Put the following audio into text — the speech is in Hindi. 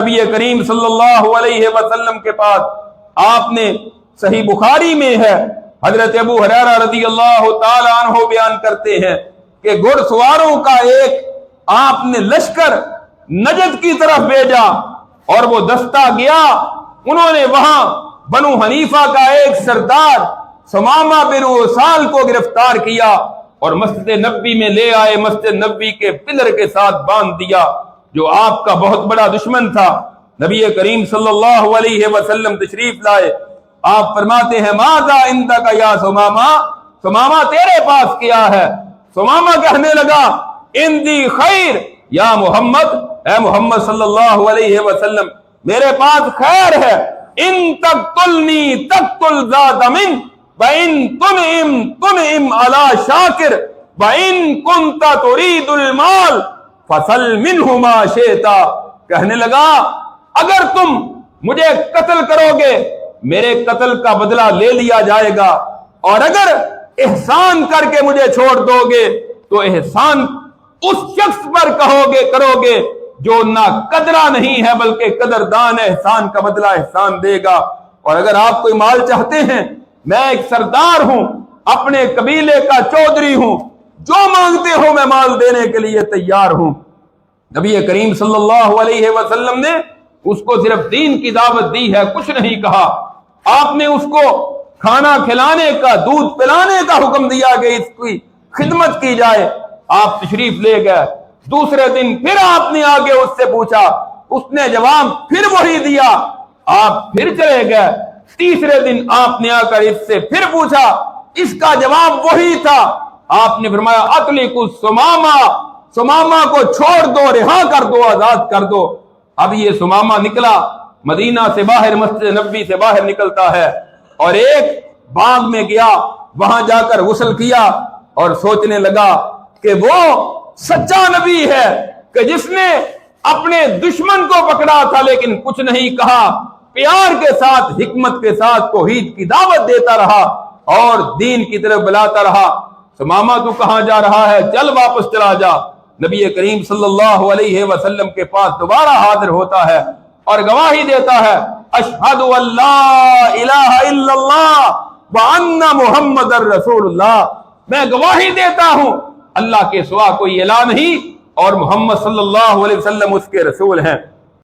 नबी करीम सल्लल्लाहु अलैहि वसल्लम के पास आपने, सही बुखारी में है, हजरत अबू हुरैरा रज़ियल्लाहु ताला अन्हु बयान करते हैं कि घुड़सवारों का एक आपने लश्कर नजद की तरफ भेजा और वो दस्ता गया। उन्होंने वहां बनु हनीफा का एक सरदार सुमामा बिन उसाल को गिरफ्तार किया और मस्जिद नबी में ले आए, मस्जिद नबी के पिलर के साथ बांध दिया, जो आपका बहुत बड़ा दुश्मन था। नबी करीम सल्लल्लाहु अलैहि वसल्लम तशरीफ लाए, आप फरमाते हैं माज़ा इंदका या सुमामा, सुमामा तेरे पास क्या है? सुमामा कहने लगा इंदी खैर या मोहम्मद, ए मोहम्मद सल्लल्लाहु अलैहि वसल्लम मेरे पास खैर है। इन तक़तुलनी तक़तुल ज़ात मिन व इन तुनइम अला शाकिर व इन कुंता तुरीदुल माल फसल मिन्हु मा शेता। कहने लगा अगर तुम मुझे कत्ल करोगे मेरे कत्ल का बदला ले लिया जाएगा, और अगर एहसान करके मुझे छोड़ दोगे तो एहसान उस शख्स पर करोगे जो ना कदरा नहीं है बल्कि कदरदान है, एहसान का बदला एहसान देगा। और अगर आप कोई माल चाहते हैं, मैं एक सरदार हूं, अपने कबीले का चौधरी हूं, जो मांगते हो मैं माल देने के लिए तैयार हूं। नबी करीम सल्लल्लाहु अलैहि वसल्लम ने उसको सिर्फ दीन की दावत दी है, कुछ नहीं कहा। आपने उसको खाना खिलाने का, दूध पिलाने का हुक्म दिया कि इसकी खिदमत की जाए। आप तशरीफ ले गए। दूसरे दिन फिर आपने आगे उससे पूछा, उसने जवाब फिर वही दिया, आप फिर चले गए। तीसरे दिन आपने आकर इससे फिर पूछा, इसका जवाब वही था। आपने फरमाया अतलिकुस सुमामा, सुमामा को छोड़ दो, रिहा कर दो, आजाद कर दो। अब ये सुमामा निकला, मदीना से बाहर, मस्जिद नबी से बाहर निकलता है और एक बाग में गया, वहां जाकर गुस्ल किया और सोचने लगा कि वो सच्चा नबी है कि जिसने अपने दुश्मन को पकड़ा था लेकिन कुछ नहीं कहा, प्यार के साथ, हिकमत के साथ तौहीद की दावत देता रहा और दीन की तरफ बुलाता रहा। सुमामा तू कहां जा रहा है? चल वापस चला जा। नबी करीम सल्लल्लाहु अलैहि वसल्लम के पास दोबारा हाजिर होता है और गवाही देता है, अशहदु अल्ला इलाहा इल्लल्लाह व अन्ना मुहम्मदर रसूलुल्लाह, मैं गवाही देता हूं अल्लाह के सिवा कोई इलाह नहीं और मोहम्मद सल्लल्लाहु अलैहि वसल्लम उसके रसूल हैं।